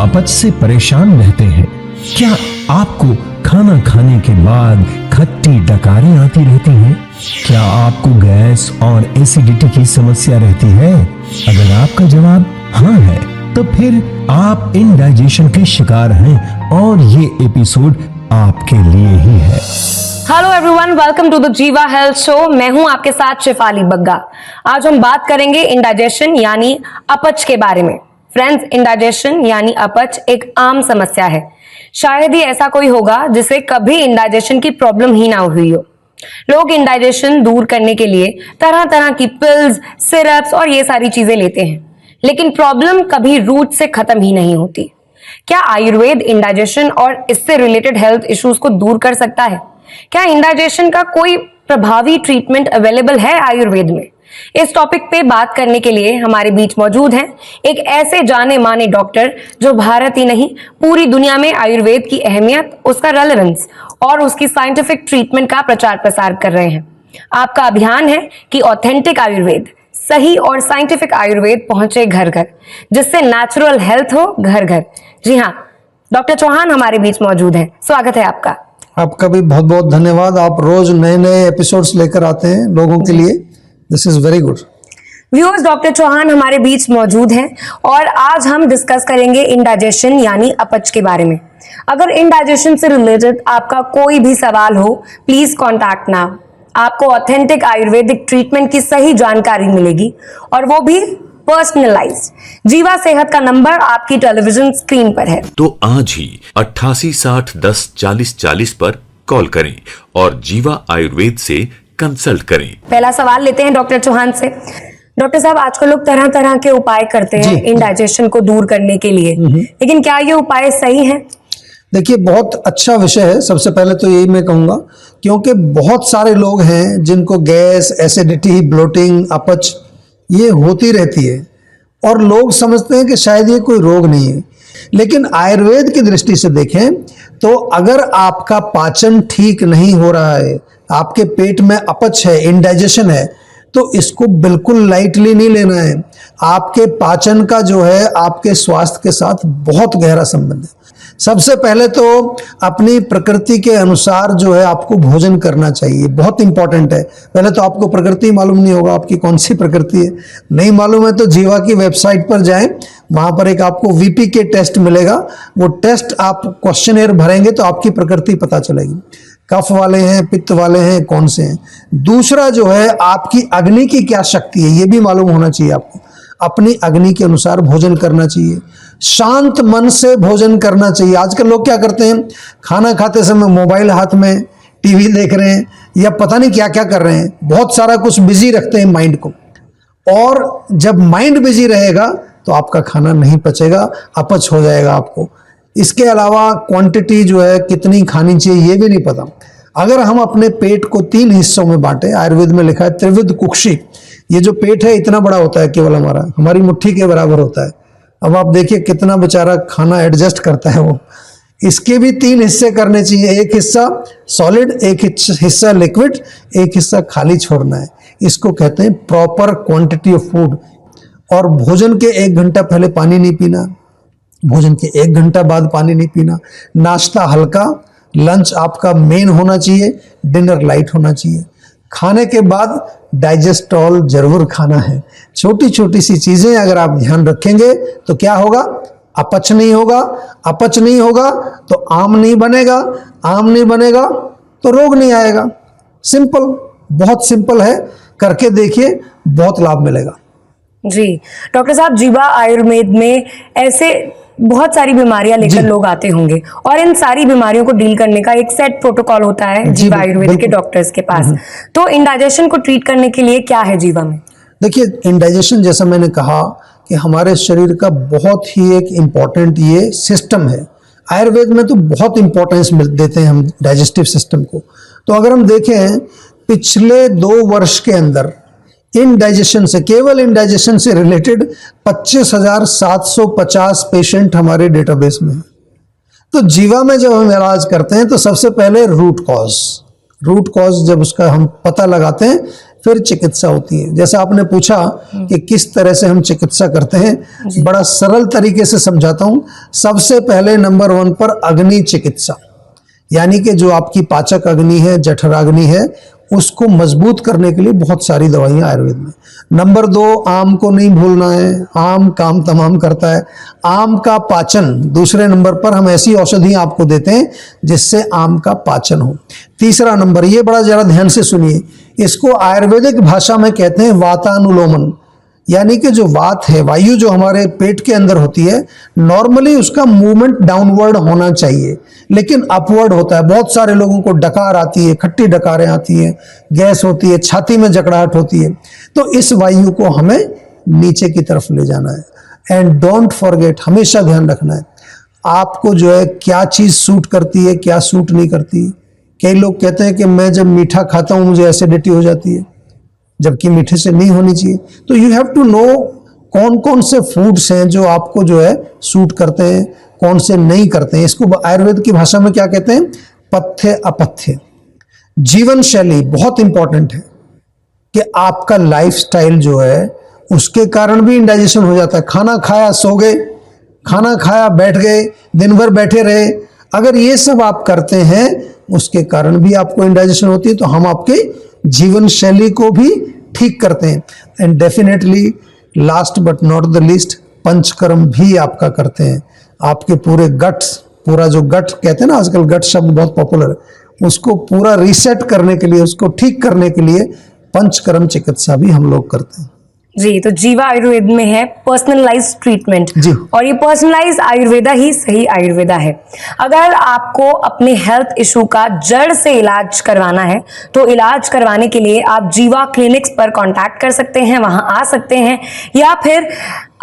अपच से परेशान रहते हैं? क्या आपको खाना खाने के बाद खट्टी डकारें आती रहती हैं? क्या आपको गैस और एसिडिटी की समस्या रहती है? अगर आपका जवाब हाँ है तो फिर आप इंडाइजेशन के शिकार हैं और ये एपिसोड आपके लिए ही है। Hello everyone, welcome to the Jiva health show. मैं हूं आपके साथ शेफाली बग्गा। आज हम बात करेंगे इंडाइजेशन यानी अपच के बारे में। फ्रेंड्स, इंडाइजेशन यानी अपच एक आम समस्या है। शायद ही ऐसा कोई होगा जिसे कभी इंडाइजेशन की प्रॉब्लम ही ना हुई हो। लोग इंडाइजेशन दूर करने के लिए तरह तरह की पिल्स, सिरप्स और ये सारी चीजें लेते हैं, लेकिन प्रॉब्लम कभी रूट से खत्म ही नहीं होती। क्या आयुर्वेद इंडाइजेशन और इससे रिलेटेड हेल्थ इश्यूज को दूर कर सकता है? क्या इंडाइजेशन का कोई प्रभावी ट्रीटमेंट अवेलेबल है आयुर्वेद में? इस टॉपिक पे बात करने के लिए हमारे बीच मौजूद हैं एक ऐसे जाने माने डॉक्टर जो भारत ही नहीं पूरी दुनिया में आयुर्वेद की अहमियत, उसका रेलेवेंस और उसकी साइंटिफिक ट्रीटमेंट का प्रचार प्रसार कर रहे हैं। आपका अभियान है कि ऑथेंटिक आयुर्वेद, सही और साइंटिफिक आयुर्वेद पहुंचे घर घर, जिससे नेचुरल हेल्थ हो घर घर। जी हाँ, डॉक्टर चौहान हमारे बीच मौजूद हैं। स्वागत है आपका। आपका भी बहुत बहुत धन्यवाद। आप रोज नए नए एपिसोड्स लेकर आते हैं लोगों के लिए। This is very good. Viewers, doctor Chauhan हमारे बीच मौजूद हैं और आज हम डिस्कस करेंगे इंडाइजेशन यानी अपच के बारे में। अगर इंडाइजेशन से रिलेटेड आपका कोई भी सवाल हो, प्लीज कॉन्टैक्ट नाउ। आपको ऑथेंटिक आयुर्वेदिक ट्रीटमेंट की सही जानकारी मिलेगी और वो भी पर्सनलाइज्ड। जीवा सेहत का नंबर आपकी टेलीविजन स्क्रीन पर है। तो आज ही 88 60 10 40 40 पर कॉल करें और जीवा आयुर्वेद से कंसल्ट करें। पहला सवाल लेते हैं डॉक्टर चौहान से। डॉक्टर साहब, आजकल लोग तरह तरह के उपाय करते हैं इंडाइजेशन को दूर करने के लिए, लेकिन क्या ये उपाय सही है? देखिए, बहुत अच्छा विषय है। सबसे पहले तो यही मैं कहूँगा, क्योंकि बहुत सारे लोग हैं जिनको गैस, एसिडिटी, ब्लोटिंग, अपच ये होती रहती है और लोग समझते हैं कि शायद ये कोई रोग नहीं है। लेकिन आयुर्वेद की दृष्टि से देखें तो अगर आपका पाचन ठीक नहीं हो रहा है, आपके पेट में अपच है, इंडाइजेशन है, तो इसको बिल्कुल लाइटली नहीं लेना है। आपके पाचन का जो है आपके स्वास्थ्य के साथ बहुत गहरा संबंध है। सबसे पहले तो अपनी प्रकृति के अनुसार जो है आपको भोजन करना चाहिए, बहुत इंपॉर्टेंट है। पहले तो आपको प्रकृति मालूम नहीं होगा, आपकी कौन सी प्रकृति है नहीं मालूम है तो जीवा की वेबसाइट पर जाएं, वहां पर एक आपको वीपी के टेस्ट मिलेगा। वो टेस्ट आप क्वेश्चनएयर भरेंगे तो आपकी प्रकृति पता चलेगी, कफ वाले हैं, पित्त वाले हैं, कौन से हैं। दूसरा जो है आपकी अग्नि की क्या शक्ति है ये भी मालूम होना चाहिए आपको। अपनी अग्नि के अनुसार भोजन करना चाहिए, शांत मन से भोजन करना चाहिए। आजकल लोग क्या करते हैं, खाना खाते समय मोबाइल हाथ में, टीवी देख रहे हैं या पता नहीं क्या क्या कर रहे हैं, बहुत सारा कुछ बिजी रखते हैं माइंड को। और जब माइंड बिजी रहेगा तो आपका खाना नहीं पचेगा, अपच हो जाएगा आपको। इसके अलावा क्वांटिटी जो है कितनी खानी चाहिए ये भी नहीं पता। अगर हम अपने पेट को 3 हिस्सों में बांटे, आयुर्वेद में लिखा है त्रिविध कुक्षी, ये जो पेट है इतना बड़ा होता है, केवल हमारी मुट्ठी के बराबर होता है। अब आप देखिए कितना बेचारा खाना एडजस्ट करता है वो। इसके भी 3 हिस्से करने चाहिए, एक हिस्सा सॉलिड, एक हिस्सा लिक्विड, एक हिस्सा खाली छोड़ना है। इसको कहते हैं प्रॉपर क्वांटिटी ऑफ फूड। और भोजन के 1 घंटा पहले पानी नहीं पीना, भोजन के 1 घंटा बाद पानी नहीं पीना। नाश्ता हल्का, लंच आपका मेन होना चाहिए, डिनर लाइट होना चाहिए। खाने के बाद डाइजेस्टॉल जरूर खाना है। छोटी छोटी सी चीजें अगर आप ध्यान रखेंगे तो क्या होगा, अपच नहीं होगा। अपच नहीं होगा तो आम नहीं बनेगा, आम नहीं बनेगा तो रोग नहीं आएगा। सिंपल, बहुत सिंपल है, करके देखिए, बहुत लाभ मिलेगा। जी डॉक्टर साहब, जीवा आयुर्वेद में ऐसे बहुत सारी बीमारियां लेकर लोग आते होंगे और इन सारी बीमारियों को डील करने का एक सेट प्रोटोकॉल होता है जीवा आयुर्वेद के डॉक्टर्स के पास। तो इंडाइजेशन को ट्रीट करने के लिए क्या है जीवा में? देखिए, इंडाइजेशन जैसा मैंने कहा कि हमारे शरीर का बहुत ही एक इम्पॉर्टेंट ये सिस्टम है। आयुर्वेद में तो बहुत इंपॉर्टेंस देते हैं हम डाइजेस्टिव सिस्टम को। तो अगर हम देखें पिछले 2 वर्ष के अंदर इंडाइजेशन से, केवल इंडाइजेशन से रिलेटेड 25,750 पेशेंट हमारे डेटाबेस में हैं। तो जीवा में जब हम इलाज करते हैं तो सबसे पहले रूट कॉज जब उसका हम पता लगाते हैं, फिर चिकित्सा होती है। जैसा आपने पूछा कि किस तरह से हम चिकित्सा करते हैं, बड़ा सरल तरीके से समझाता हूं। सबसे पहले नंबर 1 पर अग्नि चिकित्सा, यानी कि जो आपकी पाचक अग्नि है, जठराग्नि है, उसको मजबूत करने के लिए बहुत सारी दवाइयां आयुर्वेद में। नंबर 2, आम को नहीं भूलना है, आम काम तमाम करता है। आम का पाचन, दूसरे नंबर पर हम ऐसी औषधियां आपको देते हैं जिससे आम का पाचन हो। तीसरा नंबर, ये बड़ा जरा ध्यान से सुनिए, इसको आयुर्वेदिक भाषा में कहते हैं वातानुलोमन, यानी कि जो वात है, वायु जो हमारे पेट के अंदर होती है, नॉर्मली उसका मूवमेंट डाउनवर्ड होना चाहिए, लेकिन अपवर्ड होता है। बहुत सारे लोगों को डकार आती है, खट्टी डकारें आती हैं, गैस होती है, छाती में जकड़ाहट होती है। तो इस वायु को हमें नीचे की तरफ ले जाना है। एंड डोंट फॉरगेट, हमेशा ध्यान रखना है आपको जो है क्या चीज सूट करती है, क्या सूट नहीं करती। कई लोग कहते हैं कि मैं जब मीठा खाता हूं मुझे एसिडिटी हो जाती है, जबकि मीठे से नहीं होनी चाहिए। तो यू हैव टू नो कौन कौन से फूड्स हैं जो आपको जो है सूट करते हैं, कौन से नहीं करते हैं। इसको आयुर्वेद की भाषा में क्या कहते हैं? पथ्य अपथ्य। जीवन शैली बहुत इंपॉर्टेंट है कि आपका लाइफस्टाइल जो है उसके कारण भी इंडाइजेशन हो जाता है। खाना खाया सो गए, खाना खाया बैठ गए, दिन भर बैठे रहे, अगर ये सब आप करते हैं उसके कारण भी आपको इंडाइजेशन होती है। तो हम आपके जीवन शैली को भी ठीक करते हैं। And definitely last but not the least, panchakarma भी आपका करते हैं। आपके पूरे गट्स, पूरा जो गट कहते हैं ना, आजकल गट शब्द बहुत पॉपुलर है, उसको पूरा रीसेट करने के लिए, उसको ठीक करने के लिए पंचकर्म चिकित्सा भी हम लोग करते हैं। जी, तो जीवा आयुर्वेद में है पर्सनलाइज्ड ट्रीटमेंट, जी। और ये पर्सनलाइज्ड आयुर्वेदा ही सही आयुर्वेदा है। अगर आपको अपने हेल्थ इशू का जड़ से इलाज करवाना है तो इलाज करवाने के लिए आप जीवा क्लिनिक्स पर कांटेक्ट कर सकते हैं, वहां आ सकते हैं, या फिर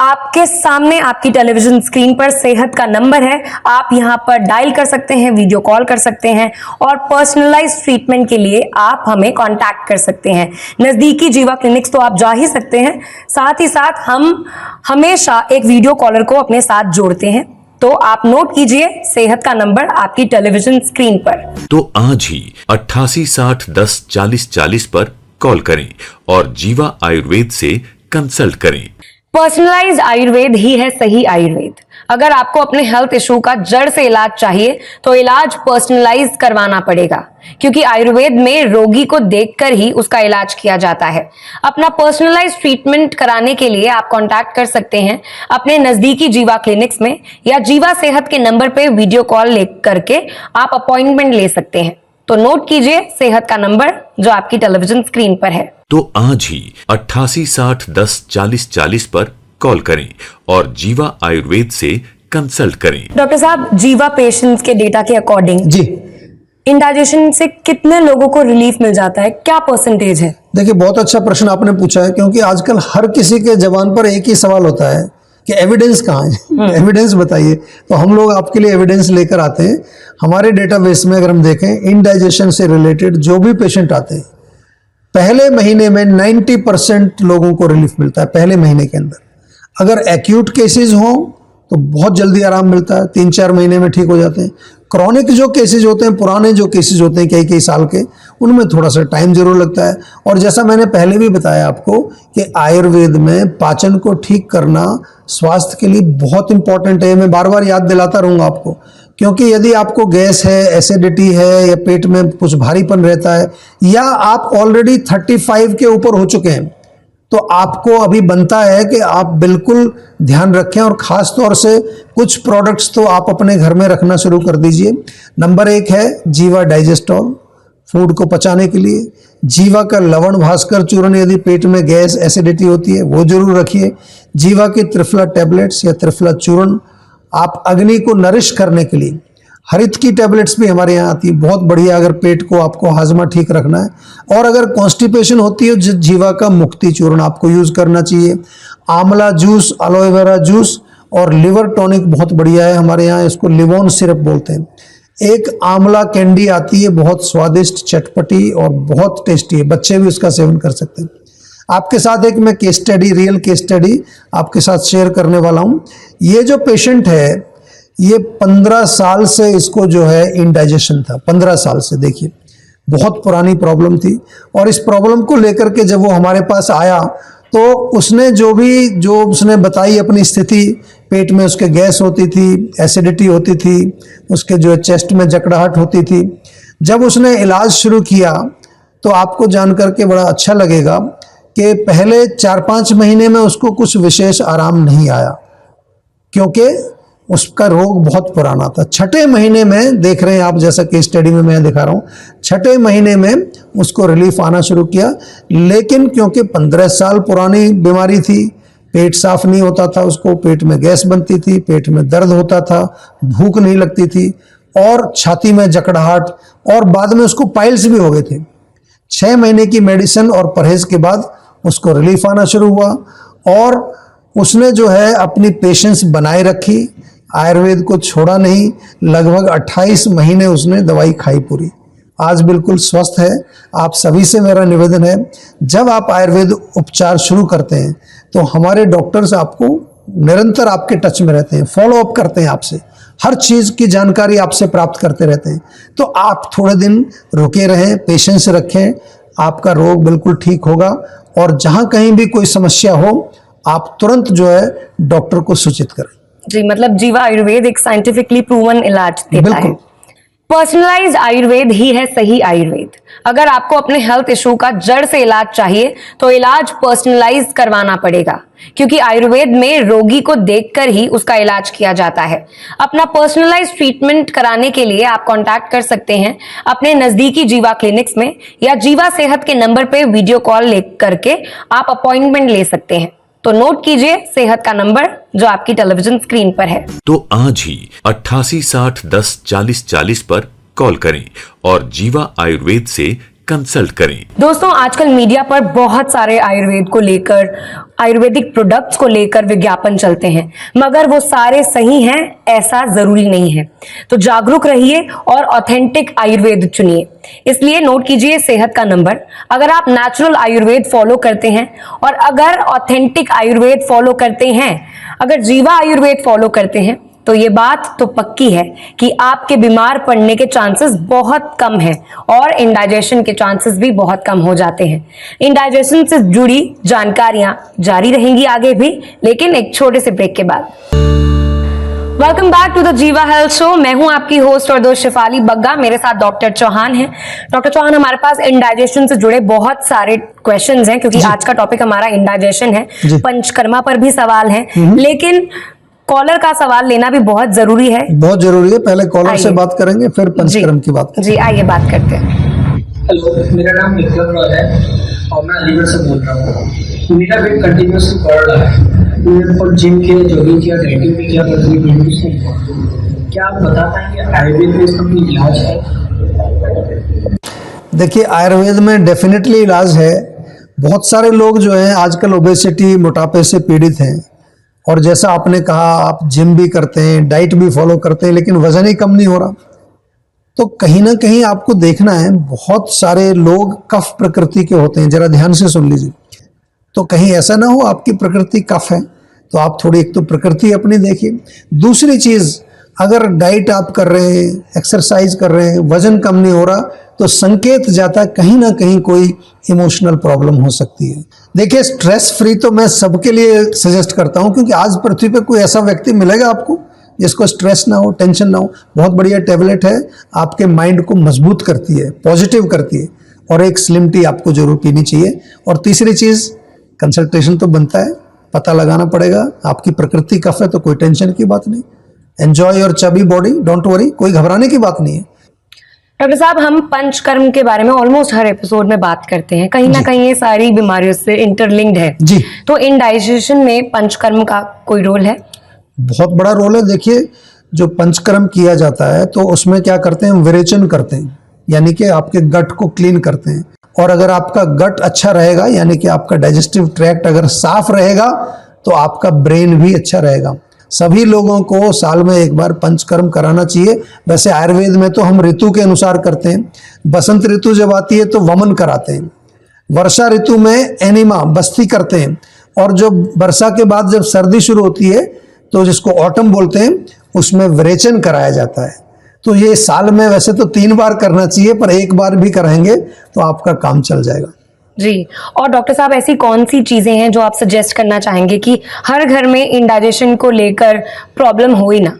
आपके सामने आपकी टेलीविजन स्क्रीन पर सेहत का नंबर है, आप यहां पर डायल कर सकते हैं, वीडियो कॉल कर सकते हैं, और पर्सनलाइज्ड ट्रीटमेंट के लिए आप हमें कांटेक्ट कर सकते हैं। नजदीकी जीवा क्लिनिक्स तो आप जा ही सकते हैं, साथ ही साथ हम हमेशा एक वीडियो कॉलर को अपने साथ जोड़ते हैं। तो आप नोट कीजिए सेहत का नंबर आपकी टेलीविजन स्क्रीन पर। तो आज ही 88 60 10 40 40 पर कॉल करें और जीवा आयुर्वेद से कंसल्ट करें। पर्सनलाइज्ड आयुर्वेद ही है सही आयुर्वेद। अगर आपको अपने हेल्थ इशू का जड़ से इलाज चाहिए तो इलाज पर्सनलाइज करवाना पड़ेगा, क्योंकि आयुर्वेद में रोगी को देखकर ही उसका इलाज किया जाता है। अपना पर्सनलाइज ट्रीटमेंट कराने के लिए आप कांटेक्ट कर सकते हैं अपने नजदीकी जीवा क्लिनिक्स में, या जीवा सेहत के नंबर पे वीडियो कॉल ले करके आप अपॉइंटमेंट ले सकते हैं। तो नोट कीजिए सेहत का नंबर जो आपकी टेलीविजन स्क्रीन पर है। तो आज ही 88 60 10 40 40 पर कॉल करें और जीवा आयुर्वेद से कंसल्ट करें। डॉक्टर साहब, जीवा पेशेंट्स के डेटा के अकॉर्डिंग जी, इंडाइजेशन से कितने लोगों को रिलीफ मिल जाता है, क्या परसेंटेज है? देखिए बहुत अच्छा प्रश्न आपने पूछा है, क्योंकि आजकल हर किसी के जबान पर एक ही सवाल होता है कि एविडेंस कहाँ है, एविडेंस बताइए। तो हम लोग आपके लिए एविडेंस लेकर आते हैं। हमारे डेटाबेस में अगर हम देखें, इंडाइजेशन से रिलेटेड जो भी पेशेंट आते हैं, पहले महीने में 90% लोगों को रिलीफ मिलता है पहले महीने के अंदर। अगर एक्यूट केसेस हों तो बहुत जल्दी आराम मिलता है, 3-4 महीने में ठीक हो जाते हैं। क्रॉनिक जो केसेस होते हैं, पुराने जो केसेस होते हैं कई कई साल के, उनमें थोड़ा सा टाइम जरूर लगता है। और जैसा मैंने पहले भी बताया आपको कि आयुर्वेद में पाचन को ठीक करना स्वास्थ्य के लिए बहुत इंपॉर्टेंट है। मैं बार बार याद दिलाता रहूँगा आपको, क्योंकि यदि आपको गैस है, एसिडिटी है, या पेट में कुछ भारीपन रहता है, या आप ऑलरेडी 35 के ऊपर हो चुके हैं, तो आपको अभी बनता है कि आप बिल्कुल ध्यान रखें, और ख़ास तौर से कुछ प्रोडक्ट्स तो आप अपने घर में रखना शुरू कर दीजिए। नंबर 1 है जीवा डाइजेस्टॉल, फूड को पचाने के लिए। जीवा का लवण भास्कर चूर्ण, यदि पेट में गैस एसिडिटी होती है, वो जरूर रखिए। जीवा की त्रिफला टैबलेट्स या त्रिफला चूर्ण, आप अग्नि को नरिश करने के लिए। हरित की टैबलेट्स भी हमारे यहाँ आती है, बहुत बढ़िया, अगर पेट को आपको हाजमा ठीक रखना है। और अगर कॉन्स्टिपेशन होती है, जीवा का मुक्ति चूर्ण आपको यूज करना चाहिए। आंवला जूस, एलोवेरा जूस, और लिवर टॉनिक बहुत बढ़िया है हमारे यहाँ, इसको लिवोन सिरप बोलते हैं। एक आंवला कैंडी आती है, बहुत स्वादिष्ट, चटपटी और बहुत टेस्टी है, बच्चे भी उसका सेवन कर सकते हैं। आपके साथ एक मैं case study, real case study आपके साथ शेयर करने वाला हूँ। ये जो पेशेंट है, ये 15 साल से इसको जो है इंडाइजेशन था, 15 साल से। देखिए बहुत पुरानी प्रॉब्लम थी। और इस प्रॉब्लम को लेकर के जब वो हमारे पास आया तो उसने जो उसने बताई अपनी स्थिति, पेट में उसके गैस होती थी, एसिडिटी होती थी, उसके जो चेस्ट में जकड़ाहट होती थी। जब उसने इलाज शुरू किया तो आपको जान करके बड़ा अच्छा लगेगा कि पहले 4-5 महीने में उसको कुछ विशेष आराम नहीं आया, क्योंकि उसका रोग बहुत पुराना था। 6ठे महीने में देख रहे हैं आप, जैसा कि स्टडी में मैं दिखा रहा हूँ, 6ठे महीने में उसको रिलीफ आना शुरू किया। लेकिन क्योंकि 15 साल पुरानी बीमारी थी, पेट साफ नहीं होता था, उसको पेट में गैस बनती थी, पेट में दर्द होता था, भूख नहीं लगती थी और छाती में जकड़ाहट, और बाद में उसको पाइल्स भी हो गए थे। 6 महीने की मेडिसिन और परहेज के बाद उसको रिलीफ आना शुरू हुआ और उसने जो है अपनी पेशेंस बनाए रखी, आयुर्वेद को छोड़ा नहीं। लगभग 28 महीने उसने दवाई खाई पूरी, आज बिल्कुल स्वस्थ है। आप सभी से मेरा निवेदन है, जब आप आयुर्वेद उपचार शुरू करते हैं तो हमारे डॉक्टर्स आपको निरंतर आपके टच में रहते हैं, फॉलो अप करते हैं आपसे, हर चीज़ की जानकारी आपसे प्राप्त करते रहते हैं। तो आप थोड़े दिन रुके रहें, पेशेंस रखें, आपका रोग बिल्कुल ठीक होगा। और जहाँ कहीं भी कोई समस्या हो आप तुरंत जो है डॉक्टर को सूचित करें। जी, मतलब जीवा आयुर्वेद एक साइंटिफिकली प्रूवन इलाज देता है। पर्सनलाइज्ड आयुर्वेद ही है सही आयुर्वेद। अगर आपको अपने हेल्थ इशू का जड़ से इलाज चाहिए तो इलाज पर्सनलाइज करवाना पड़ेगा, क्योंकि आयुर्वेद में रोगी को देखकर ही उसका इलाज किया जाता है। अपना पर्सनलाइज ट्रीटमेंट कराने के लिए आप कांटेक्ट कर सकते हैं अपने नजदीकी जीवा क्लिनिक्स में, या जीवा सेहत के नंबर पे वीडियो कॉल ले करके आप अपॉइंटमेंट ले सकते हैं। तो नोट कीजिए सेहत का नंबर जो आपकी टेलीविजन स्क्रीन पर है। तो आज ही 8860104040 पर कॉल करें और जीवा आयुर्वेद से कंसल्ट करें। दोस्तों, आजकल मीडिया पर बहुत सारे आयुर्वेद को लेकर, आयुर्वेदिक प्रोडक्ट्स को लेकर विज्ञापन चलते हैं, मगर वो सारे सही हैं ऐसा जरूरी नहीं है। तो जागरूक रहिए और ऑथेंटिक आयुर्वेद चुनिए। इसलिए नोट कीजिए सेहत का नंबर। अगर आप नेचुरल आयुर्वेद फॉलो करते हैं और अगर ऑथेंटिक आयुर्वेद फॉलो करते हैं, अगर जीवा आयुर्वेद फॉलो करते हैं, तो ये बात तो पक्की है कि आपके बीमार पड़ने के चांसेस बहुत कम हैं और इंडाइजेशन के चांसेस भी बहुत कम हो जाते हैं। इंडाइजेशन से जुड़ी जानकारियां जारी रहेंगी आगे भी, लेकिन एक छोटे से ब्रेक के बाद। Welcome back to the Jiva health show. मैं हूं आपकी होस्ट और दोस्त शेफाली बग्गा, मेरे साथ डॉक्टर चौहान हैं। डॉक्टर चौहान, हमारे पास इंडाइजेशन से जुड़े बहुत सारे क्वेश्चंस हैं, क्योंकि आज का टॉपिक हमारा इंडाइजेशन है। पंचकर्मा पर भी सवाल है, लेकिन कॉलर का सवाल लेना भी बहुत जरूरी है। बहुत जरूरी है, पहले कॉलर से बात करेंगे फिर पंचकर्म की बात करेंगे। जी, आइए बात करते हैं। हेलो, मेरा नाम विक्रम रॉय है और मैं अलीगढ़ से बोल रहा हूँ। मेरा वेट कंटिन्यूसली बढ़ रहा है, मैंने फुल जिम किया, जॉगिंग किया, डाइटिंग भी किया, पर कोई बेनिफिट नहीं। क्या आप बता पाएंगे आयुर्वेद में इसका कोई इलाज है? देखिए, आयुर्वेद में डेफिनेटली इलाज है। बहुत सारे लोग जो हैं आजकल ओबेसिटी, मोटापे से पीड़ित हैं, और जैसा आपने कहा आप जिम भी करते हैं, डाइट भी फॉलो करते हैं, लेकिन वजन ही कम नहीं हो रहा। तो कहीं ना कहीं आपको देखना है, बहुत सारे लोग कफ प्रकृति के होते हैं, जरा ध्यान से सुन लीजिए। तो कहीं ऐसा ना हो आपकी प्रकृति कफ है, तो आप थोड़ी एक तो प्रकृति अपनी देखिए। दूसरी चीज़, अगर डाइट आप कर रहे हैं, एक्सरसाइज कर रहे हैं, वजन कम नहीं हो रहा, तो संकेत जाता है कहीं ना कहीं कोई इमोशनल प्रॉब्लम हो सकती है। देखिए, स्ट्रेस फ्री तो मैं सबके लिए सजेस्ट करता हूं, क्योंकि आज पृथ्वी पे कोई ऐसा व्यक्ति मिलेगा आपको जिसको स्ट्रेस ना हो, टेंशन ना हो। बहुत बढ़िया टैबलेट है, आपके माइंड को मजबूत करती है, पॉजिटिव करती है। और एक स्लिम टी आपको जरूर पीनी चाहिए। और तीसरी चीज़, कंसल्टेशन तो बनता है, पता लगाना पड़ेगा। आपकी प्रकृति कफ है तो कोई टेंशन की बात नहीं। Enjoy your chubby body, don't worry, कोई घबराने की बात नहीं है। डॉक्टर साहब, हम पंचकर्म के बारे में ऑलमोस्ट हर एपिसोड में बात करते हैं, कहीं ना कहीं ये सारी बीमारियों से इंटरलिंक्ड है जी। तो इंडाइजेशन में पंचकर्म का कोई रोल है? बहुत बड़ा रोल है। देखिए, जो पंचकर्म किया जाता है तो उसमें क्या करते हैं, हम विरेचन करते हैं, यानी कि आपके गट को क्लीन करते हैं। और अगर आपका गट अच्छा रहेगा, यानी कि आपका डाइजेस्टिव ट्रैक्ट अगर साफ रहेगा, तो आपका ब्रेन भी अच्छा रहेगा। सभी लोगों को साल में एक बार पंचकर्म कराना चाहिए। वैसे आयुर्वेद में तो हम ऋतु के अनुसार करते हैं। बसंत ऋतु जब आती है तो वमन कराते हैं, वर्षा ऋतु में एनिमा, बस्ती करते हैं, और जो वर्षा के बाद जब सर्दी शुरू होती है तो जिसको ऑटम बोलते हैं, उसमें विरेचन कराया जाता है। तो ये साल में वैसे तो 3 बार करना चाहिए, पर एक बार भी कराएंगे तो आपका काम चल जाएगा। जी। और डॉक्टर साहब ऐसी कौन सी चीजें हैं जो आप सजेस्ट करना चाहेंगे कि हर घर में इंडाइजेशन को लेकर प्रॉब्लम हो ही ना?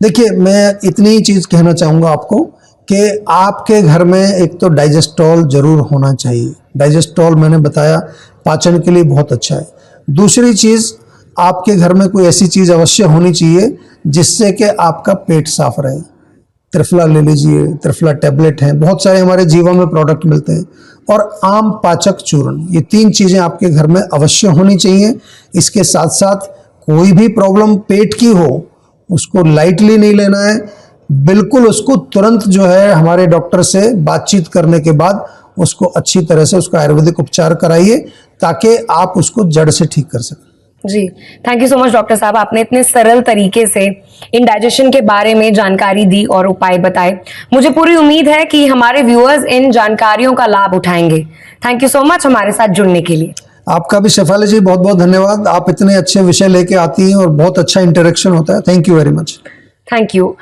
देखिए, मैं इतनी ही चीज़ कहना चाहूँगा आपको कि आपके घर में एक तो डाइजेस्टॉल जरूर होना चाहिए। डाइजेस्टॉल मैंने बताया पाचन के लिए बहुत अच्छा है। दूसरी चीज़, आपके घर में कोई ऐसी चीज़ अवश्य होनी चाहिए जिससे कि आपका पेट साफ रहे। त्रिफला ले लीजिए, त्रिफला टैबलेट हैं, बहुत सारे हमारे जीवा में प्रोडक्ट मिलते हैं, और आम पाचक चूर्ण, ये 3 चीज़ें आपके घर में अवश्य होनी चाहिए। इसके साथ साथ कोई भी प्रॉब्लम पेट की हो उसको लाइटली नहीं लेना है, बिल्कुल उसको तुरंत जो है हमारे डॉक्टर से बातचीत करने के बाद उसको अच्छी तरह से उसका आयुर्वेदिक उपचार कराइए ताकि आप उसको जड़ से ठीक कर सकें। जी, thank you so much doctor साहब, आपने इतने सरल तरीके से इंडाइजेशन के बारे में जानकारी दी और उपाय बताए। मुझे पूरी उम्मीद है कि हमारे व्यूअर्स इन जानकारियों का लाभ उठाएंगे। थैंक यू सो मच हमारे साथ जुड़ने के लिए। आपका भी शेफाली जी बहुत बहुत धन्यवाद। आप इतने अच्छे विषय लेके आती हैं और बहुत अच्छा इंटरेक्शन होता है। Thank you very much. Thank you.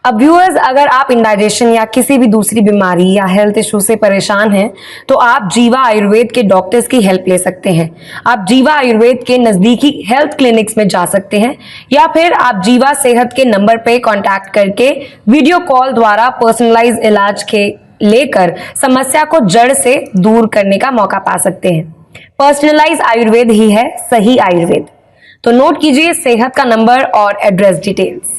अब व्यूअर्स, अगर आप इंडाइजेशन या किसी भी दूसरी बीमारी या हेल्थ इशू से परेशान हैं तो आप जीवा आयुर्वेद के डॉक्टर्स की हेल्प ले सकते हैं। आप जीवा आयुर्वेद के नजदीकी हेल्थ क्लिनिक्स में जा सकते हैं या फिर आप जीवा सेहत के नंबर पे कांटेक्ट करके वीडियो कॉल द्वारा पर्सनलाइज इलाज के लेकर समस्या को जड़ से दूर करने का मौका पा सकते हैं। पर्सनलाइज आयुर्वेद ही है सही आयुर्वेद। तो नोट कीजिए सेहत का नंबर और एड्रेस डिटेल्स।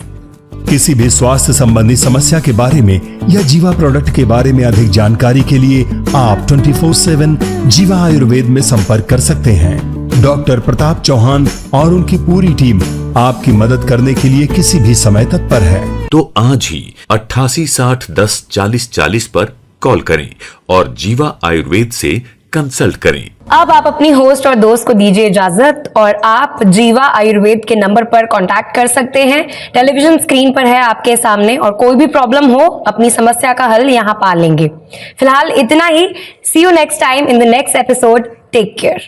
किसी भी स्वास्थ्य संबंधी समस्या के बारे में या जीवा प्रोडक्ट के बारे में अधिक जानकारी के लिए आप 24/7 जीवा आयुर्वेद में संपर्क कर सकते हैं। डॉक्टर प्रताप चौहान और उनकी पूरी टीम आपकी मदद करने के लिए किसी भी समय तत्पर है। तो आज ही 88 60 10 40 40 पर कॉल करें और जीवा आयुर्वेद से कंसल्ट करें। अब आप अपनी होस्ट और दोस्त को दीजिए इजाजत और आप जीवा आयुर्वेद के नंबर पर कांटेक्ट कर सकते हैं। टेलीविजन स्क्रीन पर है आपके सामने, और कोई भी प्रॉब्लम हो अपनी समस्या का हल यहां पा लेंगे। फिलहाल इतना ही। See you next time in the next episode. Take care.